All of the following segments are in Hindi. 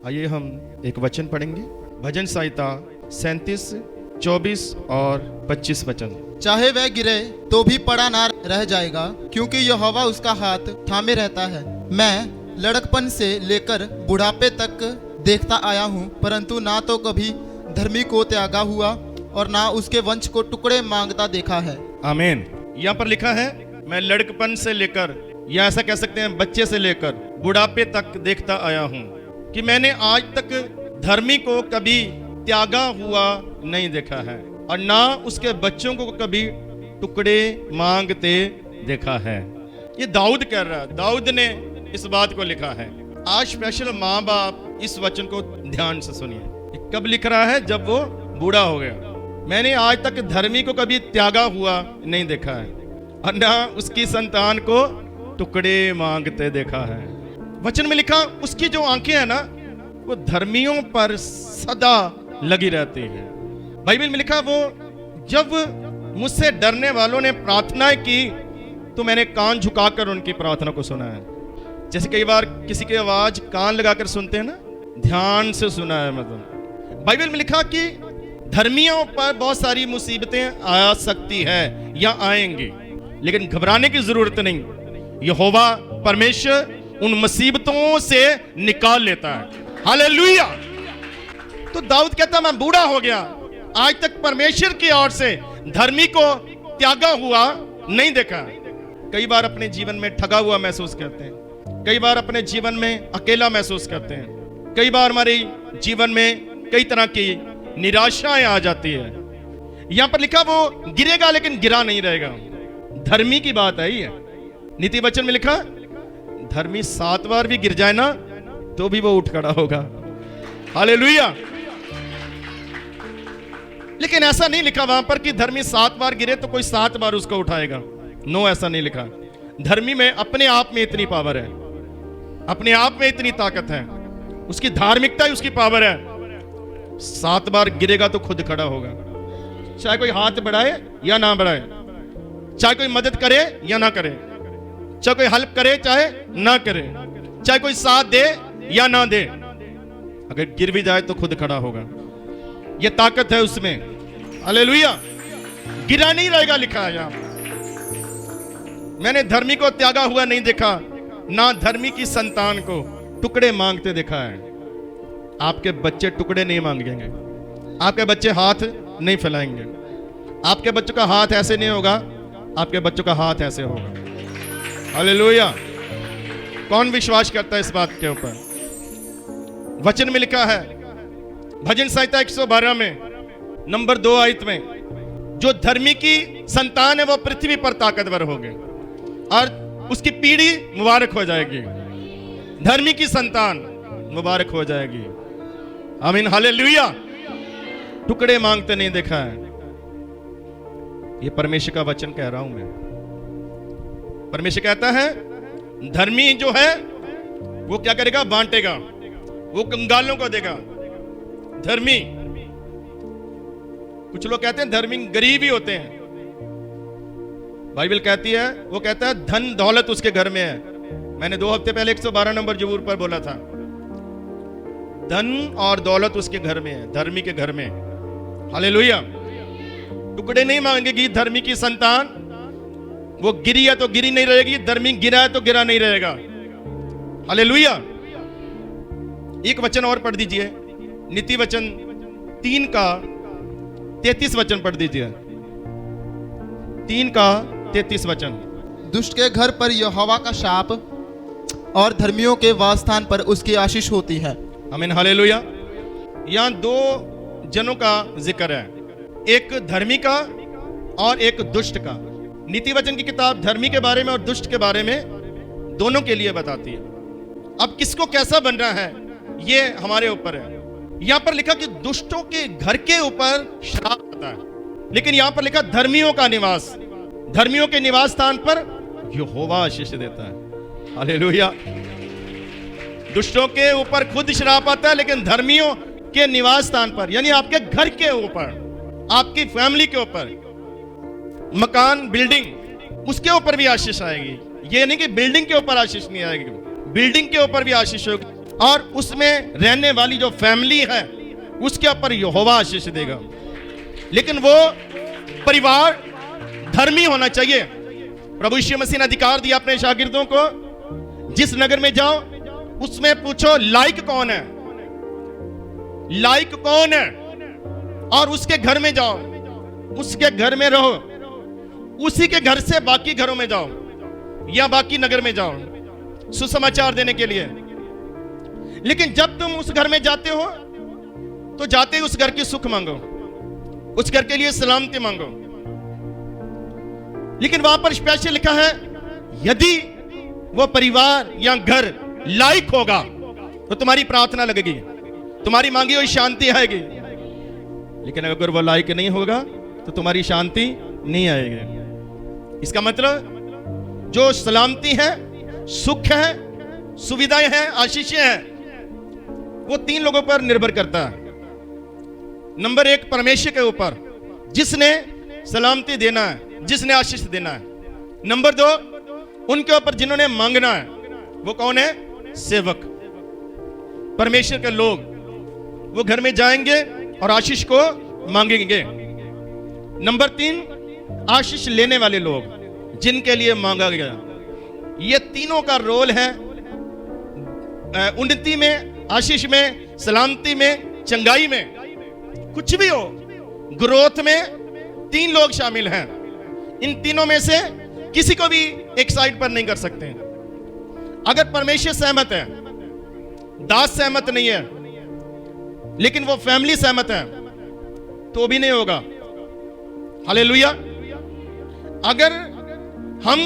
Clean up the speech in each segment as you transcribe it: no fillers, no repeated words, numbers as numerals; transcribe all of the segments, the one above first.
आइए हम एक वचन पढ़ेंगे। भजन संहिता 37, 24 और 25 वचन। चाहे वह गिरे तो भी पड़ा ना रह जाएगा, क्योंकि यहोवा उसका हाथ थामे रहता है। मैं लड़कपन से लेकर बुढ़ापे तक देखता आया हूँ, परंतु ना तो कभी धर्मी को त्यागा हुआ और ना उसके वंश को टुकड़े मांगता देखा है। आमीन। यहाँ पर लिखा है मैं लड़कपन से लेकर, या ऐसा कह सकते हैं बच्चे से लेकर बुढ़ापे तक देखता आया हूँ कि मैंने आज तक धर्मी को कभी त्यागा हुआ नहीं देखा है और ना उसके बच्चों को कभी टुकड़े मांगते देखा है। ये दाऊद कह रहा है, दाऊद ने इस बात को लिखा है। आज स्पेशल माँ बाप इस वचन को ध्यान से सुनिए। कब लिख रहा है? जब वो बूढ़ा हो गया। मैंने आज तक धर्मी को कभी त्यागा हुआ नहीं देखा है और ना उसकी संतान को टुकड़े मांगते देखा है। वचन में लिखा उसकी जो आंखें हैं ना, वो धर्मियों पर सदा लगी रहती है। बाइबल में लिखा वो जब मुझसे डरने वालों ने प्रार्थना की तो मैंने कान झुकाकर उनकी प्रार्थना को सुना है। जैसे कई बार किसी की आवाज कान लगाकर सुनते हैं ना, ध्यान से सुना है। मतलब बाइबल में लिखा कि धर्मियों पर बहुत सारी मुसीबतें आ सकती है या आएंगी, लेकिन घबराने की जरूरत नहीं। यहोवा परमेश्वर उन मुसीबतों से निकाल लेता है। हालेलुया। तो दाऊद कहता मैं बूढ़ा हो गया, आज तक परमेश्वर की ओर से धर्मी को त्यागा हुआ नहीं देखा। कई बार अपने जीवन में ठगा हुआ महसूस करते हैं, कई बार अपने जीवन में अकेला महसूस करते हैं, कई बार हमारे जीवन में कई तरह की निराशाएं आ जाती है। यहां पर लिखा वो गिरेगा लेकिन गिरा नहीं रहेगा। धर्मी की बात आई है। नीति वचन में लिखा धर्मी 7 बार भी गिर जाए ना तो भी वो उठ खड़ा होगा। हालेलुया। लेकिन ऐसा नहीं लिखा वहां पर कि धर्मी 7 बार गिरे तो कोई 7 बार उसको उठाएगा। नो, ऐसा नहीं लिखा। धर्मी में अपने आप में इतनी पावर है, अपने आप में इतनी ताकत है, उसकी धार्मिकता ही उसकी पावर है। 7 बार गिरेगा तो खुद खड़ा होगा, चाहे कोई हाथ बढ़ाए या ना बढ़ाए, चाहे कोई मदद करे या ना करे, चाहे कोई हेल्प करे चाहे ना करे, चाहे कोई साथ दे या ना दे, अगर गिर भी जाए तो खुद खड़ा होगा। यह ताकत है उसमें। हालेलुया। गिरा नहीं रहेगा लिखा है यहां। मैंने धर्मी को त्यागा हुआ नहीं देखा, ना धर्मी की संतान को टुकड़े मांगते देखा है। आपके बच्चे टुकड़े नहीं मांगेंगे, आपके बच्चे हाथ नहीं फैलाएंगे, आपके बच्चों का हाथ ऐसे नहीं होगा, आपके बच्चों का हाथ ऐसे होगा। हालेलुया। कौन विश्वास करता है इस बात के ऊपर? वचन में लिखा है भजन संहिता 112 में नंबर 2 आयत में, जो धर्मी की संतान है वो पृथ्वी पर ताकतवर होंगे और उसकी पीढ़ी मुबारक हो जाएगी। धर्मी की संतान मुबारक हो जाएगी। आमीन। हालेलुया। टुकड़े मांगते नहीं देखा है। ये परमेश्वर का वचन कह रहा हूं मैं। परमेश्वर कहता है धर्मी जो है वो क्या करेगा? बांटेगा, वो कंगालों को देगा। धर्मी, कुछ लोग कहते हैं धर्मी गरीब ही होते हैं। बाइबल कहती है, वो कहता है धन दौलत उसके घर में है। मैंने 2 हफ्ते पहले 112 नंबर जबूर पर बोला था, धन और दौलत उसके घर में है, धर्मी के घर में। हालेलुया। टुकड़े नहीं मांगेगी धर्मी की संतान। वो गिरी है तो गिरी नहीं रहेगी, धर्मी गिरा है तो गिरा नहीं रहेगा। हालेलुया। एक वचन और पढ़ दीजिए, नीति वचन 3 का 33 वचन पढ़ दीजिए। 3 का 33 वचन। दुष्ट के घर पर यहोवा का शाप और धर्मियों के वासस्थान पर उसकी आशीष होती है। आमीन। हालेलुया। यहां 2 जनों का जिक्र है, एक धर्मी का और एक दुष्ट का। नीति वचन की किताब धर्मी के बारे में और दुष्ट के बारे में दोनों के लिए बताती है। अब किसको कैसा बनना है ये हमारे ऊपर है। यहां पर लिखा कि दुष्टों के घर के ऊपर श्राप आता है, लेकिन यहां पर लिखा धर्मियों का निवास, धर्मियों के निवास स्थान पर यहोवा आशीष देता है। हालेलुया। दुष्टों के ऊपर खुद श्राप आता है, लेकिन धर्मियों के निवास स्थान पर, यानी आपके घर के ऊपर, आपकी फैमिली के ऊपर, मकान बिल्डिंग, उसके ऊपर भी आशीष आएगी। ये नहीं कि बिल्डिंग के ऊपर आशीष नहीं आएगी, बिल्डिंग के ऊपर भी आशीष होगी। और उसमें रहने वाली जो फैमिली है उसके ऊपर यहोवा आशीष देगा। लेकिन वो परिवार धर्मी होना चाहिए। प्रभु यीशु मसीह ने अधिकार दिया अपने शागिर्दों को, जिस नगर में जाओ उसमें पूछो लायक कौन है, लायक कौन है, और उसके घर में जाओ, उसके घर में रहो, उसी के घर से बाकी घरों में जाओ या बाकी नगर में जाओ सुसमाचार देने के लिए। लेकिन जब तुम उस घर में जाते हो तो जाते ही उस घर की सुख मांगो, उस घर के लिए सलामती मांगो। लेकिन वहां पर स्पेशल लिखा है यदि वो परिवार या घर लायक होगा तो तुम्हारी प्रार्थना लगेगी, तुम्हारी मांगी हुई शांति आएगी। लेकिन अगर वो लायक नहीं होगा तो तुम्हारी शांति नहीं आएगी। इसका मतलब जो सलामती है, सुख है, सुविधाएं हैं, आशीषें हैं, वो तीन लोगों पर निर्भर करता है। नंबर एक परमेश्वर के ऊपर, जिसने सलामती देना है, जिसने आशीष देना है। नंबर दो उनके ऊपर जिन्होंने मांगना है, वो कौन है? सेवक, परमेश्वर के लोग। वो घर में जाएंगे और आशीष को मांगेंगे। नंबर तीन आशीष लेने वाले लोग, जिनके लिए मांगा गया। ये तीनों का रोल है उन्नति में, आशीष में, सलामती में, चंगाई में, कुछ भी हो, ग्रोथ में तीन लोग शामिल हैं। इन तीनों में से किसी को भी एक साइड पर नहीं कर सकते। अगर परमेश्वर सहमत है, दास सहमत नहीं है, लेकिन वो फैमिली सहमत है, तो भी नहीं होगा। हालेलुया। अगर हम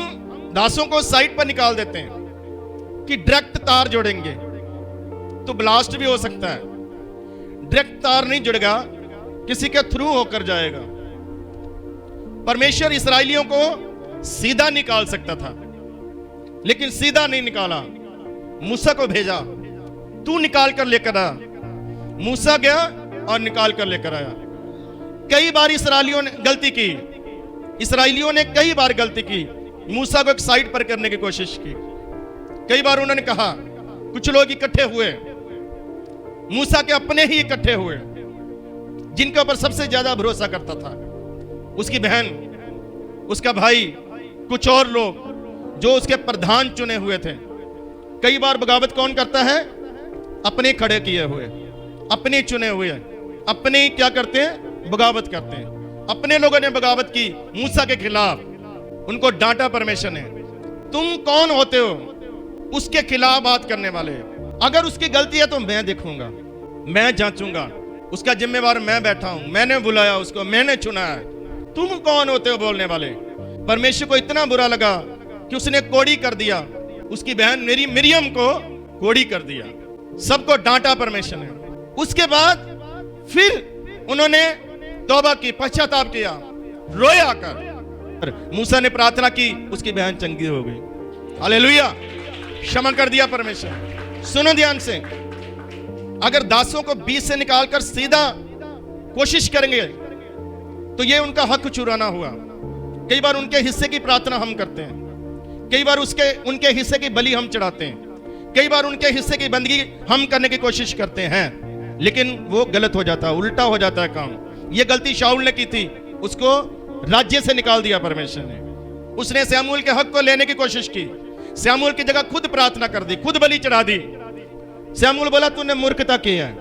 दासों को साइड पर निकाल देते हैं कि डायरेक्ट तार जोड़ेंगे तो ब्लास्ट भी हो सकता है। डायरेक्ट तार नहीं जुड़ेगा, किसी के थ्रू होकर जाएगा। परमेश्वर इस्राएलियों को सीधा निकाल सकता था, लेकिन सीधा नहीं निकाला, मूसा को भेजा, तू निकाल कर लेकर आ। मूसा गया और निकाल कर लेकर आया। कई बार इस्राएलियों ने गलती की, इस्राएलियों ने कई बार गलती की, मूसा को एक साइड पर करने की कोशिश की। कई बार उन्होंने कहा, कुछ लोग इकट्ठे हुए, मूसा के अपने ही इकट्ठे हुए, जिनके ऊपर सबसे ज्यादा भरोसा करता था, उसकी बहन, उसका भाई, कुछ और लोग जो उसके प्रधान चुने हुए थे। कई बार बगावत कौन करता है? अपने खड़े किए हुए, अपने चुने हुए, अपने क्या करते हैं? बगावत करते हैं। अपने लोगों ने बगावत की मूसा के खिलाफ, उनको डांटा परमेश्वर ने। तुम कौन होते हो उसके खिलाफ बात करने वाले? अगर उसकी गलती है तो मैं देखूंगा, मैं जांचूंगा, उसका जिम्मेवार मैं बैठा हूं, मैंने बुलाया उसको, मैंने चुना है। तुम कौन होते हो बोलने वाले? परमेश्वर को इतना बुरा लगा कि उसने कोड़ी कर दिया, उसकी बहन मेरी मिरियम को कोड़ी कर दिया, सबको डांटा परमेश्वर ने। उसके बाद फिर उन्होंने तौबा की, पश्चाताप किया, रोया कर। मूसा ने प्रार्थना की, उसकी बहन चंगी हो गई। हालेलुया, क्षमा कर दिया परमेश्वर। सुनो ध्यान से, अगर दासों को बीच से निकालकर सीधा कोशिश करेंगे तो ये उनका हक चुराना हुआ। कई बार उनके हिस्से की प्रार्थना हम करते हैं, कई बार उनके हिस्से की बलि हम चढ़ाते हैं, कई बार उनके हिस्से की बंदगी हम करने की कोशिश करते हैं, लेकिन वो गलत हो जाता है, उल्टा हो जाता है काम। ये गलती शाऊल ने की थी, उसको राज्य से निकाल दिया परमेश्वर ने। उसने शमूएल के हक को लेने की कोशिश की, शमूएल की जगह खुद प्रार्थना कर दी, खुद बलि चढ़ा दी। शमूएल बोला तूने मूर्खता की है।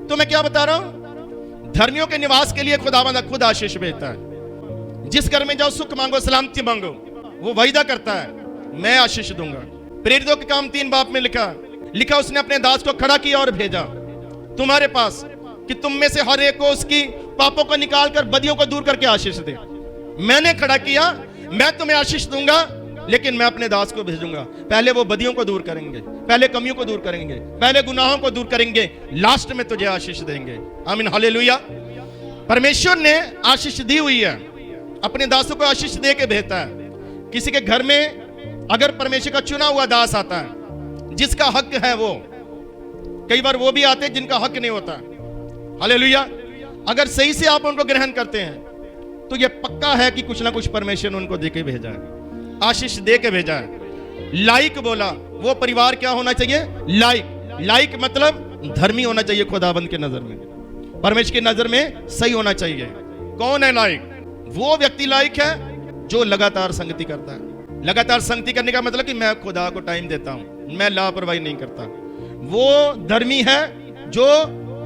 तो मैं क्या बता रहा हूं, धर्मियों के निवास के लिए खुदावंद खुद आशीष भेजता है। जिस घर में जाओ सुख मांगो, सलामती मांगो, वो वायदा करता है मैं आशीष दूंगा। प्रेरितों के काम 3 बाब में लिखा उसने अपने दास को खड़ा किया और भेजा तुम्हारे पास कि तुम में से हर एक को उसकी पापों को निकालकर बदियों को दूर करके आशीष दे। मैंने खड़ा किया, मैं तुम्हें आशीष दूंगा, लेकिन मैं अपने दास को भेजूंगा। पहले वो बदियों को दूर करेंगे, पहले कमियों को दूर करेंगे, पहले गुनाहों को दूर करेंगे, लास्ट में तुझे आशीष देंगे। आमीन, हालेलुया। परमेश्वर ने आशीष दी हुई है, अपने दासों को आशीष दे के भेजता है। किसी के घर में अगर परमेश्वर का चुना हुआ दास आता है, जिसका हक है, वो कई बार वो भी आते हैं जिनका हक नहीं होता। हालेलुया। अगर सही से आप उनको ग्रहण करते हैं तो ये पक्का है कि कुछ ना कुछ परमेश्वर ने उनको देके भेजा है, आशीष दे के भेजा है। लायक बोला, वो परिवार क्या होना चाहिए? लायक। लायक मतलब धर्मी होना चाहिए खुदाबंद की नजर में, परमेश्वर की नजर में सही होना चाहिए। कौन है लायक? वो व्यक्ति लायक है जो लगातार संगति करता है। लगातार संगति करने का मतलब कि मैं खुदा को टाइम देता हूं, मैं लापरवाही नहीं करता। वो धर्मी है जो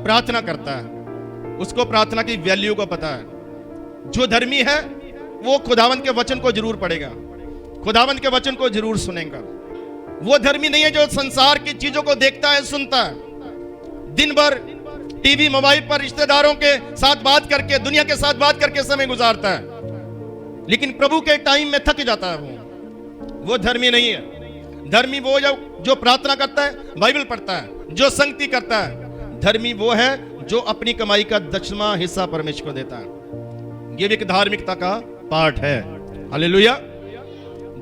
प्रार्थना करता है, उसको प्रार्थना की वैल्यू को पता है। जो धर्मी है वो खुदावंत के वचन को जरूर पढ़ेगा, खुदावंत के वचन को जरूर सुनेगा। वो धर्मी नहीं है जो संसार की चीजों को देखता है, सुनता है, दिन भर टीवी मोबाइल पर रिश्तेदारों के साथ बात करके, दुनिया के साथ बात करके समय गुजारता है, लेकिन प्रभु के टाइम में थक जाता है। वो धर्मी नहीं है। धर्मी वो जो प्रार्थना करता है, बाइबल पढ़ता है, जो संगति करता है। धर्मी वो है जो अपनी कमाई का 10वां हिस्सा परमेश्वर को देता है। ये भी एक धार्मिकता का पार्ट है। हालेलुया।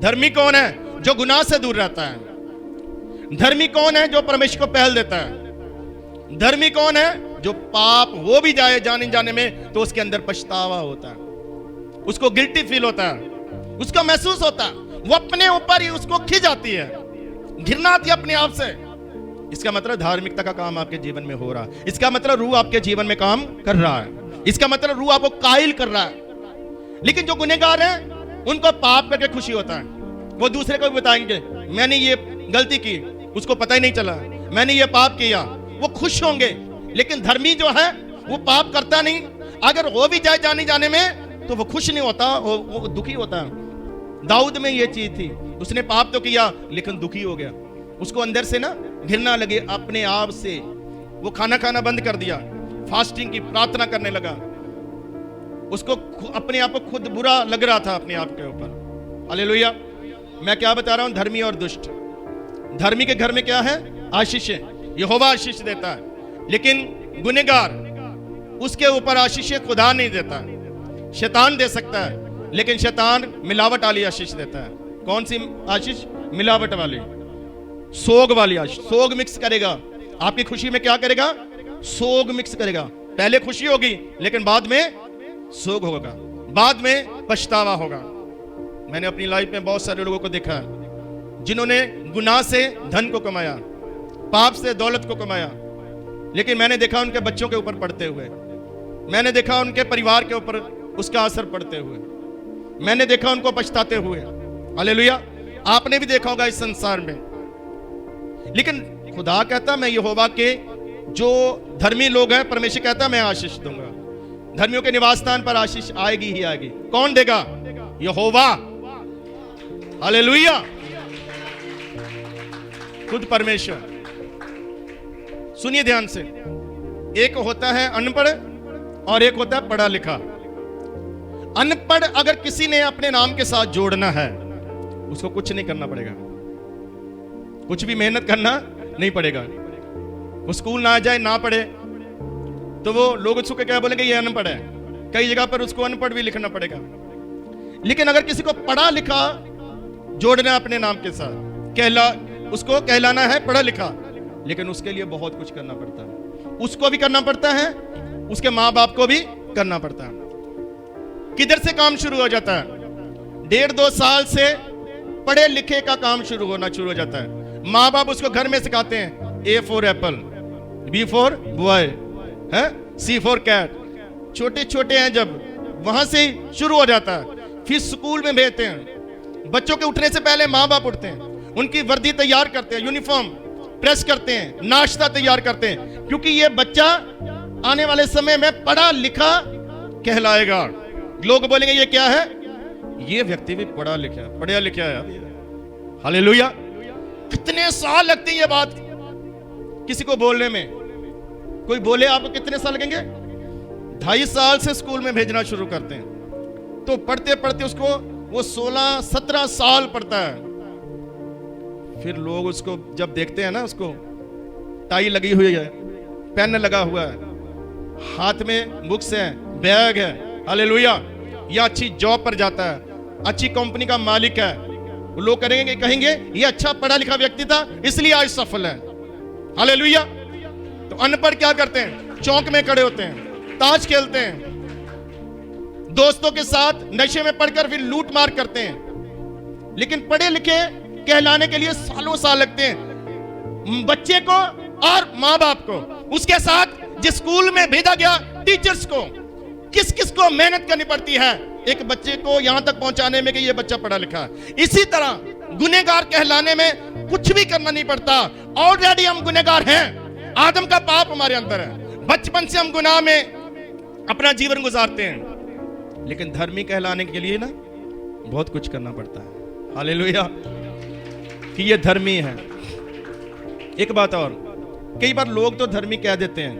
धर्मी कौन है? जो गुनाह से दूर रहता है। धर्मी कौन है? जो परमेश्वर को पहल देता है। धर्मी कौन है? जो पाप हो भी जाए जाने जाने में तो उसके अंदर पछतावा होता है, उसको गिल्टी फील होता है, उसका महसूस होता है, वो अपने ऊपर ही उसको खिंच आती है, घृणा आती है अपने आप से। इसका मतलब धार्मिकता का काम आपके जीवन में हो रहा है। इसका मतलब रूह आपके जीवन में काम कर रहा है। इसका मतलब रूह आपको कायल कर रहा है। लेकिन जो गुनहगार हैं उनको पाप करके खुशी होता है। वो दूसरे को भी बताएंगे मैंने ये गलती की, उसको पता ही नहीं चला, मैंने ये पाप किया, वो खुश होंगे। लेकिन धर्मी जो है वो पाप करता नहीं, अगर हो भी जाए जाने जाने में तो वो खुश नहीं होता, वो दुखी होता है। दाऊद में ये चीज थी, उसने पाप तो किया लेकिन दुखी हो गया, उसको अंदर से ना घृणा लगे अपने आप से। वो खाना खाना बंद कर दिया, फास्टिंग की प्रार्थना करने लगा। उसको अपने आप को खुद बुरा लग रहा था अपने आप के ऊपर। हालेलुया। मैं क्या बता रहा हूं? धर्मी और दुष्ट। धर्मी के घर में क्या है? आशीष है, यहोवा आशीष देता है। लेकिन गुनहगार, उसके ऊपर आशीष खुदा नहीं देता, शैतान दे सकता है, लेकिन शैतान मिलावट वाली आशीष देता है। कौन सी आशीष? मिलावट वाली, सोग वाली आशीष। सोग मिक्स करेगा आपकी खुशी में। क्या करेगा? सोग मिक्स करेगा। पहले खुशी होगी लेकिन बाद में सोग होगा, बाद में पछतावा होगा। मैंने अपनी लाइफ में बहुत सारे लोगों को देखा है जिन्होंने गुनाह से धन को कमाया, पाप से दौलत को कमाया, लेकिन मैंने देखा उनके बच्चों के ऊपर पड़ते हुए, मैंने देखा उनके परिवार के ऊपर उसका असर पड़ते हुए, मैंने देखा उनको पछताते हुए। हालेलुया। आपने भी देखा होगा इस संसार में। लेकिन खुदा कहता मैं यहोवा के जो धर्मी लोग हैं, परमेश्वर कहता मैं आशीष दूंगा। धर्मियों के निवास स्थान पर आशीष आएगी ही आएगी। कौन देगा? यहोवा। हालेलुया। खुद परमेश्वर। सुनिए ध्यान से, एक होता है अनपढ़ और एक होता है पढ़ा लिखा। अनपढ़ अगर किसी ने अपने नाम के साथ जोड़ना है, उसको कुछ नहीं करना पड़ेगा, कुछ भी मेहनत करना नहीं पड़ेगा। वो स्कूल ना जाए, ना पढ़े, तो वो लोग उसको क्या बोलेंगे? ये अनपढ़ है। कई जगह पर उसको अनपढ़ भी लिखना पड़ेगा। लेकिन अगर किसी को पढ़ा लिखा जोड़ना अपने नाम के साथ, उसको कहलाना है पढ़ा लिखा, लेकिन उसके लिए बहुत कुछ करना पड़ता है। उसको भी करना पड़ता है, उसके माँ बाप को भी करना पड़ता है। किधर से काम शुरू हो जाता है? 1.5-2 साल से पढ़े लिखे का काम शुरू हो जाता है। माँ बाप उसको घर में सिखाते हैं A for Apple, B for boy, है C for कैट। छोटे छोटे हैं जब, वहां से शुरू हो जाता है। फिर स्कूल में भेजते हैं। बच्चों के उठने से पहले माँ बाप उठते हैं, उनकी वर्दी तैयार करते हैं, यूनिफॉर्म प्रेस करते हैं, नाश्ता तैयार करते हैं, क्योंकि ये बच्चा आने वाले समय में पढ़ा लिखा कहलाएगा। लोग बोलेंगे ये क्या है? ये व्यक्ति भी पढ़ा लिखा है। हालेलुया। कितने साल लगते हैं ये बात किसी को बोलने में? कोई बोले आपको कितने साल लगेंगे? 2.5 साल से स्कूल में भेजना शुरू करते हैं, तो पढ़ते पढ़ते उसको वो 16-17 साल पढ़ता है। फिर लोग उसको जब देखते हैं ना, उसको टाई लगी हुई है, पेन लगा हुआ है, हाथ में बुक्स है, बैग है, हालेलुया, या अच्छी जॉब पर जाता है, अच्छी कंपनी का मालिक है, लोग कहेंगे ये अच्छा पढ़ा लिखा व्यक्ति था इसलिए आज सफल है। हालेलुया। तो अनपढ़ क्या करते हैं? चौक में खड़े होते हैं, ताश खेलते हैं, दोस्तों के साथ नशे में पड़कर फिर लूट मार करते हैं। लेकिन पढ़े लिखे कहलाने के लिए सालों साल लगते हैं। बच्चे को और माँ बाप को, उसके साथ जिस स्कूल में भेजा गया टीचर्स को, किस किस को मेहनत करनी पड़ती है एक बच्चे को यहां तक पहुंचाने में कि ये बच्चा पढ़ा लिखा है। इसी तरह गुनहगार कहलाने में कुछ भी करना नहीं पड़ता, ऑलरेडी हम गुनहगार हैं। आदम का पाप हमारे अंदर है, बचपन से हम गुनाह में अपना जीवन गुजारते हैं। लेकिन धर्मी कहलाने के लिए ना बहुत कुछ करना पड़ता है। हालेलुया कि ये धर्मी है। एक बात और, कई बार लोग तो धर्मी कह देते हैं।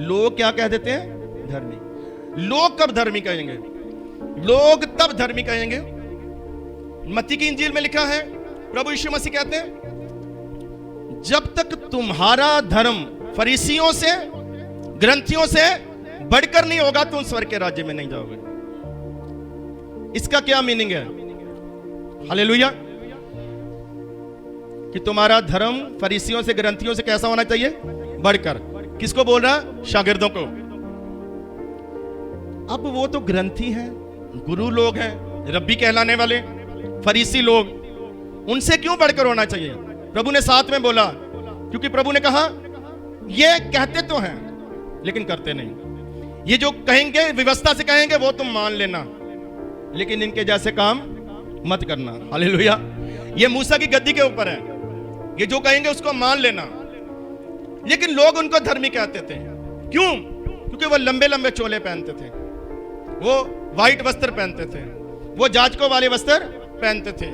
लोग क्या कह देते हैं? धर्मी। लोग कब धर्मी कहेंगे? लोग तब धर्मी कहेंगे, मत्ती की इंजील में लिखा है, प्रभु यीशु मसीह कहते हैं, जब तक तुम्हारा धर्म फरीसियों से, ग्रंथियों से बढ़कर नहीं होगा, तुम स्वर्ग के राज्य में नहीं जाओगे। इसका क्या मीनिंग है? हालेलुया कि तुम्हारा धर्म फरीसियों से, ग्रंथियों से कैसा होना चाहिए? बढ़कर। किसको बोल रहा? शागिर्दों को। अब वो तो ग्रंथी हैं, गुरु लोग हैं, रब्बी कहलाने वाले फरीसी लोग, उनसे क्यों बढ़कर होना चाहिए? प्रभु ने साथ में बोला, क्योंकि प्रभु ने कहा ये कहते तो हैं लेकिन करते नहीं। ये जो कहेंगे, व्यवस्था से कहेंगे, वो तुम मान लेना, लेकिन इनके जैसे काम मत करना। हालेलुया। ये मूसा की गद्दी के ऊपर है, ये जो कहेंगे उसको मान लेना। लेकिन लोग उनको धर्मी कहते थे। क्यों? क्योंकि वो लंबे लंबे चोले पहनते थे, वो व्हाइट वस्त्र पहनते थे, वो जाजकों वाले वस्त्र पहनते थे।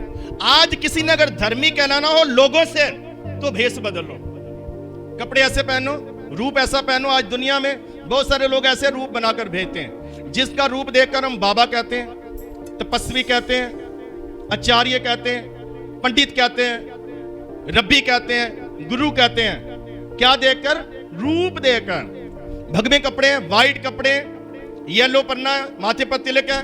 आज किसी ने अगर धर्मी कहलाना हो लोगों से, तो भेष बदलो, कपड़े ऐसे पहनो, रूप ऐसा पहनो। आज दुनिया में बहुत सारे लोग ऐसे रूप बनाकर भेजते हैं, जिसका रूप देखकर हम बाबा कहते हैं, तपस्वी कहते हैं, आचार्य कहते हैं, पंडित कहते हैं, रब्बी कहते हैं, गुरु कहते हैं। क्या देखकर? रूप देखकर। भगवे कपड़े, वाइट कपड़े, येलो पन्ना, माथे पर तिलक है,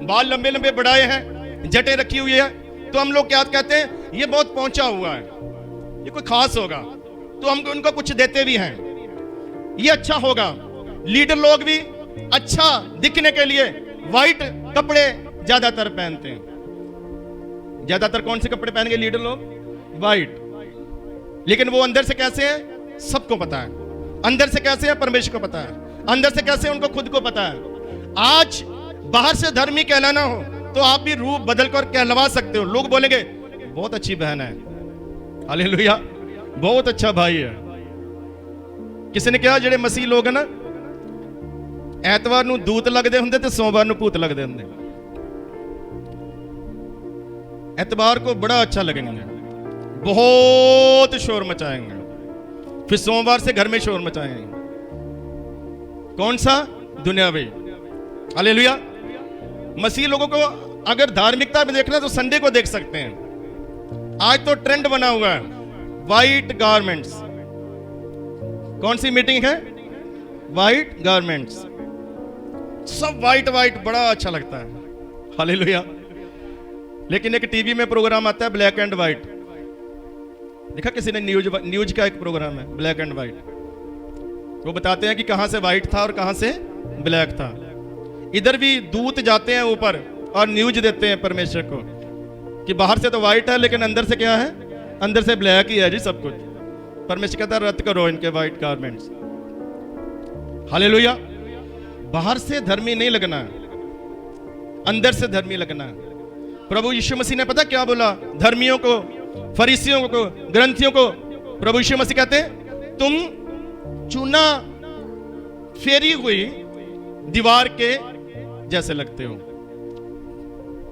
बाल लंबे लंबे बढ़ाए हैं, जटें रखी हुई है, तो हम लोग क्या कहते हैं? ये बहुत पहुंचा हुआ है, ये कोई खास होगा, तो हम उनको कुछ देते भी हैं, ये अच्छा होगा। लीडर लोग भी अच्छा दिखने के लिए वाइट कपड़े ज्यादातर पहनते हैं। ज्यादातर कौन से कपड़े पहनेंगे लीडर लोग? वाइट। लेकिन वो अंदर से कैसे है सबको पता है, अंदर से कैसे है परमेश्वर को पता है, अंदर से कैसे उनको खुद को पता है। आज बाहर से धर्मी कहलाना हो तो आप भी रूप बदल कर कहलवा सकते हो। लोग बोलेंगे बहुत अच्छी बहन है, हालेलुया, बहुत अच्छा भाई है। किसी ने कहा जेडे मसीह लोग है ना, ऐतवार ਨੂੰ दूत लगते होंगे तो सोमवार ਨੂੰ भूत लगते होंगे। ऐतवार को बड़ा अच्छा लगेंगे, बहुत शोर मचाएंगे, फिर सोमवार से घर में शोर मचाएंगे। कौन सा? दुनियावी। हालेलुया। मसीह लोगों को अगर धार्मिकता में देखना तो संडे को देख सकते हैं। आज तो ट्रेंड बना हुआ है वाइट गारमेंट्स। कौन सी मीटिंग है? वाइट गारमेंट्स, सब वाइट वाइट, बड़ा अच्छा लगता है। हालेलुया। लेकिन एक टीवी में प्रोग्राम आता है ब्लैक एंड व्हाइट, देखा किसी ने? न्यूज का एक प्रोग्राम है ब्लैक एंड व्हाइट। वो बताते हैं कि कहां से व्हाइट था और कहां से ब्लैक था। इधर भी दूत जाते हैं ऊपर और न्यूज देते हैं परमेश्वर को कि बाहर से तो व्हाइट है लेकिन अंदर से क्या है? अंदर से ब्लैक ही है जी सब कुछ। परमेश्वर कहता है रद्द करो इनके व्हाइट गारमेंट्स। हालेलुया। बाहर से धर्मी नहीं लगना है, अंदर से धर्मी लगना है। प्रभु यीशु मसीह ने पता क्या बोला? धर्मियों को, फरीसियों को, ग्रंथियों को प्रभु यीशु मसीह कहते हैं तुम चूना फेरी हुई दीवार के जैसे लगते हो।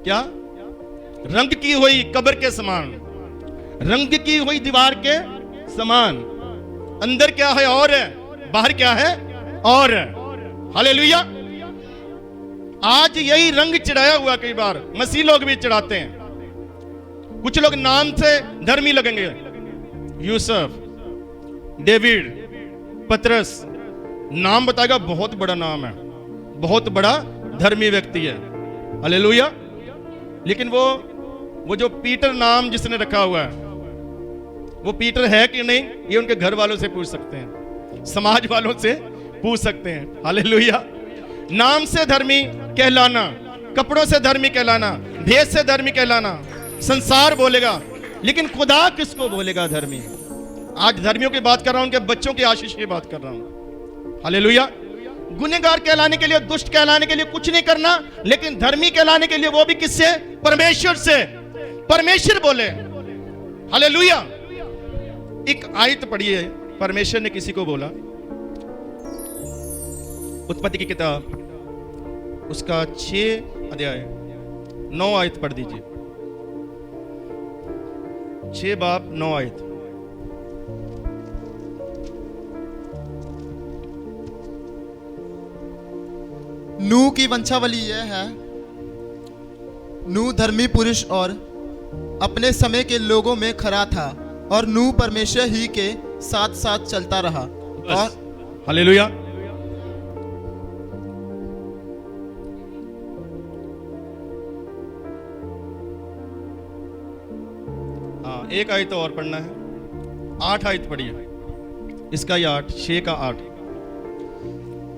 क्या? रंग की हुई कब्र के समान, रंग की हुई दीवार के समान। अंदर क्या है और है, बाहर क्या है और है। हालेलुया। आज यही रंग चढ़ाया हुआ कई बार मसीह लोग भी चढ़ाते हैं। कुछ लोग नाम से धर्मी लगेंगे, यूसुफ, डेविड, पतरस, नाम बताएगा बहुत बड़ा नाम है, बहुत बड़ा धर्मी व्यक्ति है। हालेलुया। लेकिन वो जो पीटर नाम जिसने रखा हुआ है, वो पीटर है कि नहीं, ये उनके घर वालों से पूछ सकते हैं, समाज वालों से पूछ सकते हैं। हालेलुया। नाम से धर्मी कहलाना, कपड़ों से धर्मी कहलाना, भेष से धर्मी कहलाना, संसार बोलेगा, लेकिन खुदा किसको बोलेगा धर्मी? आज धर्मियों की बात कर रहा हूं, उनके बच्चों की आशीष की बात कर रहा हूं। हालेलुया। गुनहगार कहलाने के लिए, दुष्ट कहलाने के लिए कुछ नहीं करना, लेकिन धर्मी कहलाने के लिए वो भी किससे? परमेश्वर से। परमेश्वर बोले। हालेलुया। एक आयत पढ़िए, परमेश्वर ने किसी को बोला, उत्पत्ति की किताब उसका 6 अध्याय 9 आयत पढ़ दीजिए। 6 बाब 9 आयत। नूह की वंशावली यह है, नूह धर्मी पुरुष और अपने समय के लोगों में खरा था, और नूह परमेश्वर ही के साथ साथ चलता रहा। और हालेलुया। हाँ, एक आयत और पढ़ना है। 8 आयत पढ़िए, इसका ही 8, 6 का 8।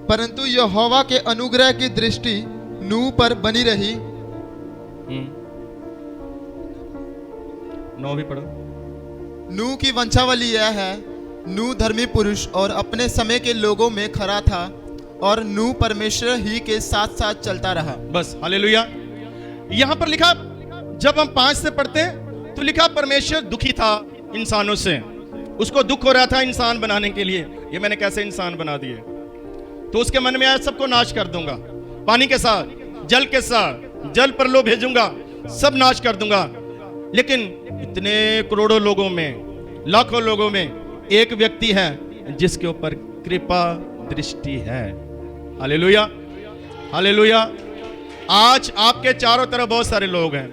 परंतु यहोवा के अनुग्रह की दृष्टि नूह पर बनी रही। 9 भी पढ़ो। नूह की वंशावली यह है, नूह धर्मी पुरुष और अपने समय के लोगों में खरा था, और नूह परमेश्वर ही के साथ साथ चलता रहा। बस। हालेलुया। यहां पर लिखा, जब हम 5 से पढ़ते हैं तो लिखा परमेश्वर दुखी था इंसानों से, उसको दुख हो रहा था इंसान बनाने के लिए, ये मैंने कैसे इंसान बना दिए। तो उसके मन में आया सबको नाश कर दूंगा, पानी के साथ, जल के साथ, जल पर लो भेजूंगा, सब नाश कर दूंगा। लेकिन इतने करोड़ों लोगों में, लाखों लोगों में एक व्यक्ति है जिसके ऊपर कृपा दृष्टि है। हालेलुया। हालेलुया। आज आपके चारों तरफ बहुत सारे लोग हैं,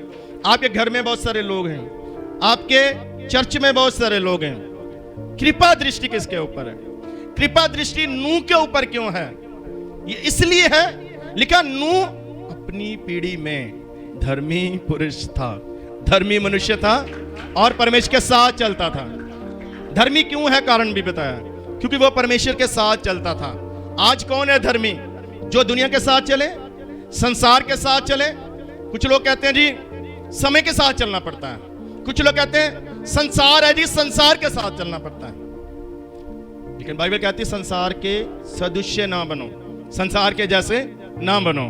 आपके घर में बहुत सारे लोग हैं, आपके चर्च में बहुत सारे लोग हैं। कृपा दृष्टि किसके ऊपर है? कृपा दृष्टि नूह के ऊपर क्यों है? ये इसलिए है, लिखा नूह अपनी पीढ़ी में धर्मी पुरुष था, धर्मी मनुष्य था, और परमेश्वर के साथ चलता था। धर्मी क्यों है? कारण भी बताया, क्योंकि वो परमेश्वर के साथ चलता था। आज कौन है धर्मी? जो दुनिया के साथ चले, संसार के साथ चले। कुछ लोग कहते हैं जी समय के साथ चलना पड़ता है, कुछ लोग कहते हैं संसार है जी, संसार के साथ चलना पड़ता है। लेकिन बाइबल कहती है संसार के सदृश्य ना बनो, संसार के जैसे ना बनो।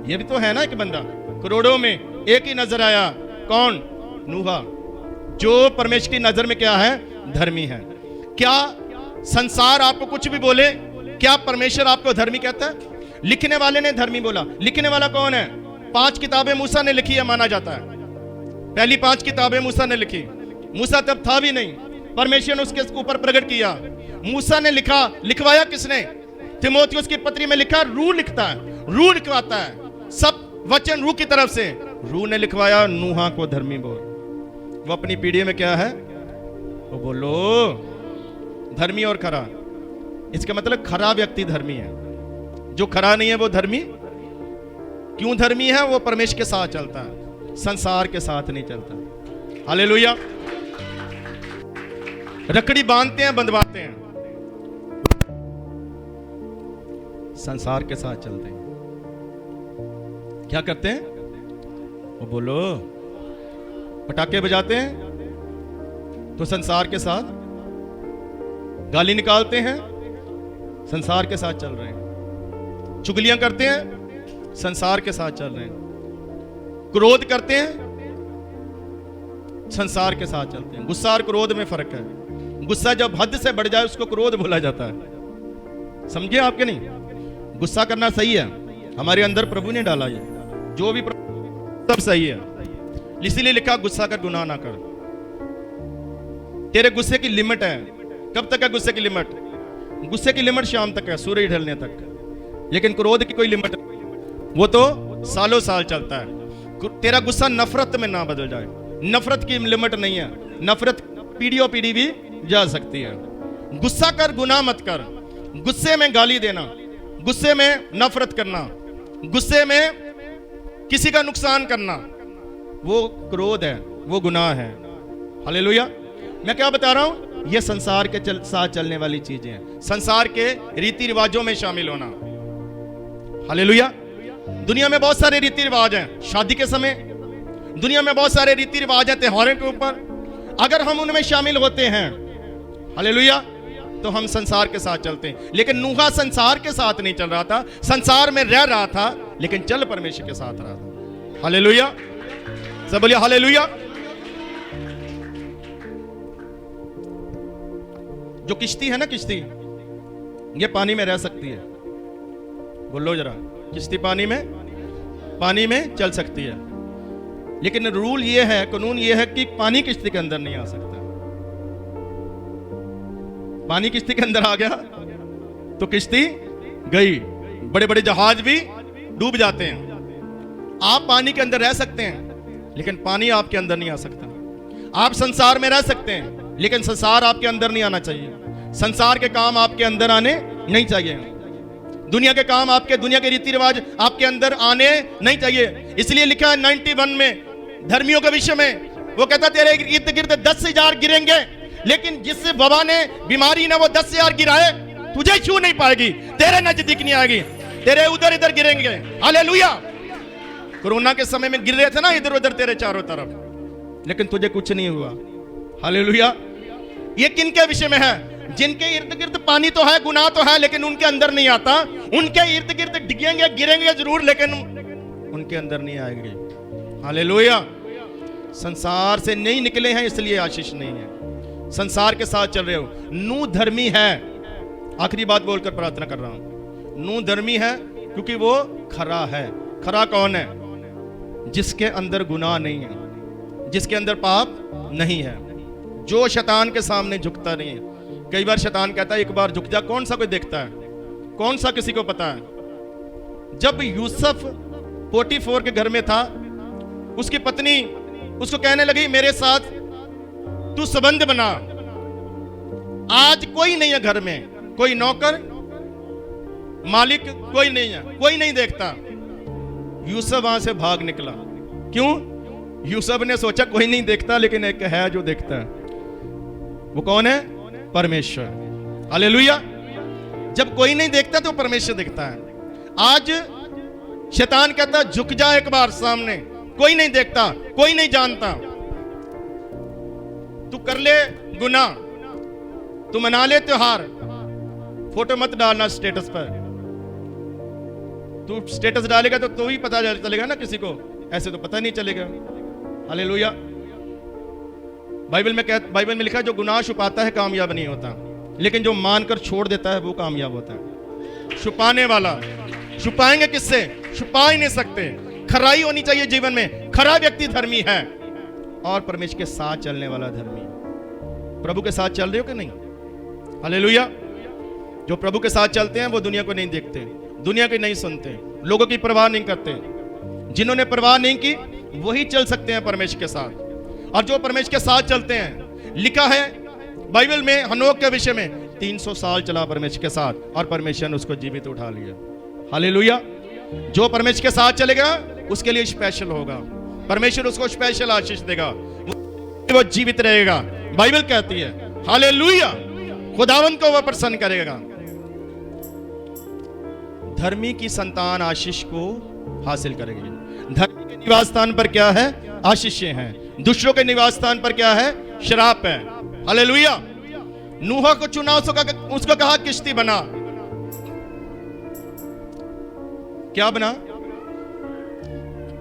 ये भी तो है ना, एक बंदा करोड़ों में एक ही नजर आया, कौन? नूह, जो परमेश्वर की नजर में क्या है? धर्मी है। क्या संसार आपको कुछ भी बोले, क्या परमेश्वर आपको धर्मी कहता है? लिखने वाले ने धर्मी बोला। लिखने वाला कौन है? 5 किताबें मूसा ने लिखी है, माना जाता है। पहली 5 किताबें मूसा ने लिखी। मूसा तब था भी नहीं, परमेश्वर ने उसके ऊपर प्रकट किया। मूसा ने लिखा, लिखवाया किसने? तिमोथियुस की पत्री में लिखा, रूह लिखता है, रूह लिखवाता है, सब वचन रूह की तरफ से। रूह ने लिखवाया नूह को धर्मी बोल। वो अपनी पीढ़ी में क्या है? वो बोलो धर्मी और खरा। इसका मतलब खरा व्यक्ति धर्मी है, जो खरा नहीं है वो धर्मी क्यों धर्मी है? वो परमेश्वर के साथ चलता है, संसार के साथ नहीं चलता। हालेलुया। रखड़ी बांधते हैं, बंधवाते हैं, संसार के साथ चलते हैं। क्या करते हैं? वो बोलो पटाखे बजाते हैं तो संसार के साथ, गाली निकालते हैं, संसार के साथ चल रहे हैं। चुगलियां करते हैं, संसार के साथ चल रहे हैं। क्रोध करते हैं, संसार के साथ चलते हैं। गुस्सा और क्रोध में फर्क है। गुस्सा जब हद से बढ़ जाए उसको क्रोध बोला जाता है। समझे आपके? नहीं, गुस्सा करना सही है, हमारे अंदर प्रभु ने डाला, ये जो भी सब सही है। इसीलिए लिखा गुस्सा कर गुनाह ना कर। तेरे गुस्से की लिमिट है। कब तक है गुस्से की लिमिट? गुस्से की लिमिट शाम तक है, सूरज ढलने तक। लेकिन क्रोध की कोई लिमिट, वो तो सालों साल चलता है। तेरा गुस्सा नफरत में ना बदल जाए, नफरत की लिमिट नहीं है। नफरत पीढ़ियों पीढ़ी भी जा सकती है। गुस्सा कर गुनाह मत कर। गुस्से में गाली देना, गुस्से में नफरत करना, गुस्से में किसी का नुकसान करना, वो क्रोध है, वो गुनाह है। हालेलुया। मैं क्या बता रहा हूं? ये संसार के साथ चलने वाली चीजें हैं, संसार के रीति रिवाजों में शामिल होना। हालेलुया। दुनिया में बहुत सारे रीति रिवाज हैं। शादी के समय दुनिया में बहुत सारे रीति रिवाज हैं, त्योहारों के ऊपर। अगर हम उनमें शामिल होते हैं, हालेलुया। तो हम संसार के साथ चलते हैं, लेकिन नूहा संसार के साथ नहीं चल रहा था, संसार में रह रहा था, लेकिन चल परमेश्वर के साथ रहा था। हालेलुया, सब बोलिए हालेलुया। जो किश्ती है ना, किश्ती ये पानी में रह सकती है, बोलो जरा, किश्ती पानी में चल सकती है, लेकिन रूल ये है, कानून ये है कि पानी किश्ती के अंदर नहीं आ सकता। पानी किश्ती के अंदर आ गया तो किश्ती गई, बड़े बड़े जहाज भी डूब जाते हैं। आप पानी के अंदर रह सकते हैं, लेकिन पानी आपके अंदर नहीं आ सकता। आप संसार में रह सकते हैं, लेकिन संसार आपके अंदर नहीं आना चाहिए। संसार के काम आपके अंदर आने नहीं चाहिए। दुनिया के काम आपके, दुनिया के रीति रिवाज आपके अंदर आने नहीं चाहिए। इसलिए लिखा है 91 में धर्मियों के विषय में, वो कहता तेरे इर्द गिर्द 10,000 गिरेंगे, लेकिन जिस वबा ने, बीमारी ने वो 10,000 गिराए, तुझे छू नहीं पाएगी, तेरे नजदीक नहीं आएगी, तेरे उधर इधर गिरेंगे। हालेलुया। कोरोना के समय में गिर रहे थे ना इधर उधर तेरे चारों तरफ, लेकिन तुझे कुछ नहीं हुआ। हालेलुया। ये किन के विषय में है? जिनके इर्द गिर्द पानी तो है, गुनाह तो है, लेकिन उनके अंदर नहीं आता। उनके इर्द गिर्द डिगेंगे, गिरेंगे जरूर, लेकिन उनके अंदर नहीं आएंगे। हालेलुया। संसार से नहीं निकले हैं, इसलिए आशीष नहीं है। संसार के साथ चल रहे हो। नूह धर्मी है, आखिरी बात बोलकर प्रार्थना कर रहा हूं। नूह धर्मी है क्योंकि वो खरा है। खरा कौन है? जिसके अंदर गुनाह नहीं है, जिसके अंदर पाप नहीं है, जो शैतान के सामने झुकता नहीं है। कई बार शैतान कहता है एक बार झुक जा, कौन सा कोई देखता है, कौन सा किसी को पता है। जब यूसुफ पोटीफोर के घर में था, उसकी पत्नी उसको कहने लगी मेरे साथ तू संबंध बना। आज कोई नहीं है घर में, कोई नौकर मालिक कोई नहीं है, कोई नहीं देखता। यूसुफ वहां से भाग निकला। क्यों? यूसुफ ने सोचा कोई नहीं देखता, लेकिन एक है जो देखता है। वो कौन है? परमेश्वर। हालेलुया। जब कोई नहीं देखता तो परमेश्वर दिखता है। आज शैतान कहता झुक जा एक बार सामने, कोई नहीं देखता, कोई नहीं जानता। तू कर ले गुनाह, तू मना ले त्योहार, फोटो मत डालना स्टेटस पर। तू स्टेटस डालेगा तो ही पता चलेगा ना किसी को, ऐसे तो पता नहीं चलेगा। हालेलुया। बाइबल में लिखा है जो गुनाह छुपाता है कामयाब नहीं होता, लेकिन जो मानकर छोड़ देता है वो कामयाब होता है। छुपाने वाला, छुपाएंगे किससे? छुपा ही नहीं सकते। खराई होनी चाहिए जीवन में। खरा व्यक्ति धर्मी है और परमेश्वर के साथ चलने वाला धर्मी। प्रभु के साथ चल रहे हो कि नहीं? हालेलुया। जो प्रभु के साथ चलते हैं वो दुनिया को नहीं देखते, दुनिया की नहीं सुनते, लोगों की परवाह नहीं करते। जिन्होंने परवाह नहीं की वही चल सकते हैं परमेश्वर के साथ। और जो परमेश्वर के साथ चलते हैं, लिखा है बाइबल में हनोक के विषय में 300 साल चला परमेश्वर के साथ और परमेश्वर ने उसको जीवित उठा लिया। हालेलुया। जो परमेश्वर के साथ चलेगा उसके लिए स्पेशल होगा, परमेश्वर उसको स्पेशल आशीष देगा, वो जीवित रहेगा। बाइबल कहती है हालेलुया, खुदावंद को वह प्रसन्न करेगा। धर्मी की संतान आशीष को हासिल करेगी। धर्मी के निवास स्थान पर क्या है? आशीषें हैं। दुष्टों के निवास स्थान पर क्या है? श्राप है। हालेलुया। नूह को चुना, उसको कहा किश्ती बना। क्या बना?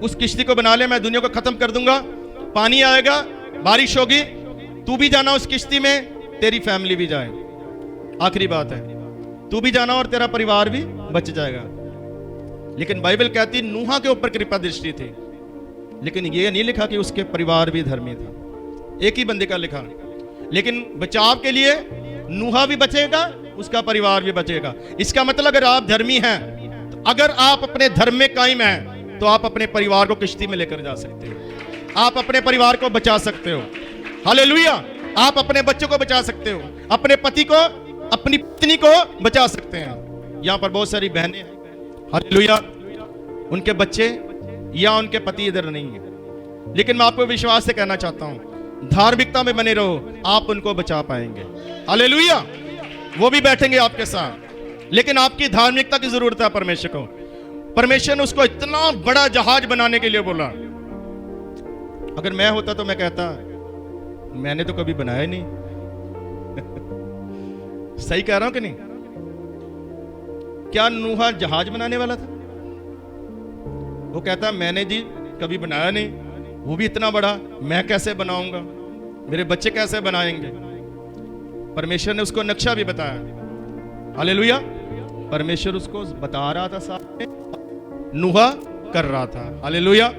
उस किश्ती को बना ले, मैं दुनिया को खत्म कर दूंगा। पानी आएगा, बारिश होगी, तू भी जाना उस किश्ती में, तेरी फैमिली भी जाए। आखिरी बात है, तू भी जाना और तेरा परिवार भी बच जाएगा। लेकिन बाइबल कहती नूह के ऊपर कृपा दृष्टि थी, लेकिन यह नहीं लिखा कि उसके परिवार भी धर्मी था। एक ही बंदे का लिखा, लेकिन बचाव के लिए नूह भी बचेगा, उसका परिवार भी बचेगा। इसका मतलब अगर आप धर्मी हैं, तो अगर आप अपने धर्म में कायम हैं, तो आप अपने परिवार को किश्ती में लेकर जा सकते हो। आप अपने परिवार को बचा सकते हो। हालेलुया। आप अपने बच्चों को बचा सकते हो, अपने पति को, अपनी पत्नी को बचा सकते हैं। यहां पर बहुत सारी बहनें हैं, हालेलुया, उनके बच्चे या उनके पति इधर नहीं है, लेकिन मैं आपको विश्वास से कहना चाहता हूं, धार्मिकता में बने रहो, आप उनको बचा पाएंगे। हालेलुया। वो भी बैठेंगे आपके साथ, लेकिन आपकी धार्मिकता की जरूरत है परमेश्वर को। परमेश्वर ने उसको इतना बड़ा जहाज बनाने के लिए बोला। अगर मैं होता तो मैं कहता मैंने तो कभी बनाया नहीं। सही कह रहा हूं कि नहीं? क्या नूहा जहाज बनाने वाला था? वो कहता मैंने जी कभी बनाया नहीं, वो भी इतना बड़ा, मैं कैसे बनाऊंगा, मेरे बच्चे कैसे बनाएंगे? परमेश्वर ने उसको नक्शा भी बताया। हालेलुया। परमेश्वर उसको बता रहा था, साथ में नूहा कर रहा था। हालेलुया।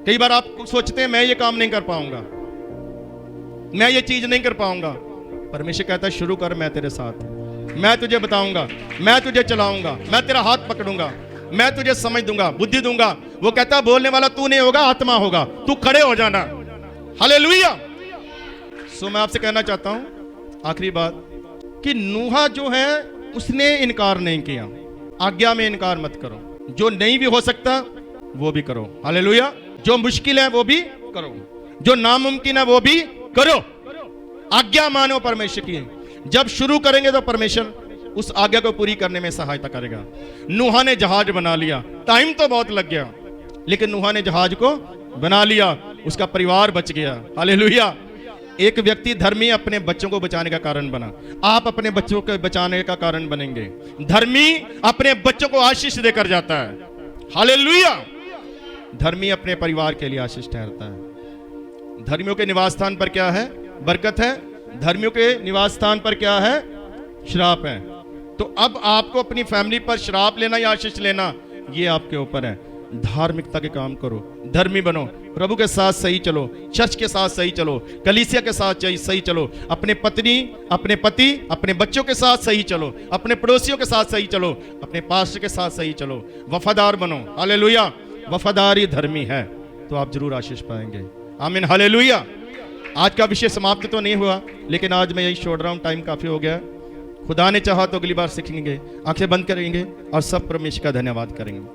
कई बार आप सोचते हैं मैं ये काम नहीं कर पाऊंगा, मैं ये चीज नहीं कर पाऊंगा। परमेश्वर कहता है शुरू कर, मैं तेरे साथ, मैं तुझे बताऊंगा, मैं तुझे चलाऊंगा, मैं तेरा हाथ पकड़ूंगा, मैं तुझे समझ दूंगा, बुद्धि दूंगा। वो कहता है बोलने वाला तू नहीं होगा, आत्मा होगा, तू खड़े हो जाना। हालेलुया। सो मैं आपसे कहना चाहता हूं आखिरी बात कि नूहा जो है उसने इनकार नहीं किया। आज्ञा में इनकार मत करो। जो नहीं भी हो सकता वो भी करो। हालेलुया। जो मुश्किल है वो भी करो, जो नामुमकिन है वो भी करो। आज्ञा मानो परमेश्वर की। जब शुरू करेंगे तो परमेश्वर उस आज्ञा को पूरी करने में सहायता करेगा। नूहा ने जहाज बना लिया, टाइम तो बहुत लग गया, लेकिन नूहा ने जहाज को बना लिया, उसका परिवार बच गया। हालेलुया। एक व्यक्ति धर्मी अपने बच्चों को बचाने का कारण बना, आप अपने बच्चों को बचाने का कारण बनेंगे। धर्मी अपने बच्चों को आशीष देकर जाता है। हालेलुया। धर्मी अपने परिवार के लिए आशीष ठहरता है। धर्मियों के निवास स्थान पर क्या है? बरकत है। धर्मियों के निवास स्थान पर क्या है? श्राप है। तो अब आपको अपनी फैमिली पर श्राप लेना या आशीष लेना, ये आपके ऊपर है। धार्मिकता के काम करो, धर्मी बनो, प्रभु के साथ सही चलो, चर्च के साथ सही चलो, कलीसिया के साथ सही चलो, अपने पत्नी, अपने पति, अपने बच्चों के साथ सही चलो, अपने पड़ोसियों के साथ सही चलो, अपने पास्टर के साथ सही चलो, वफादार बनो। हालेलुया। वफादारी धर्मी है तो आप जरूर आशीष पाएंगे। आमीन। हालेलुया। आज का विषय समाप्त तो नहीं हुआ, लेकिन आज मैं यही छोड़ रहा हूं, टाइम काफी हो गया। खुदा ने चाहा तो अगली बार सीखेंगे। आंखें बंद करेंगे और सब परमेश्वर का धन्यवाद करेंगे।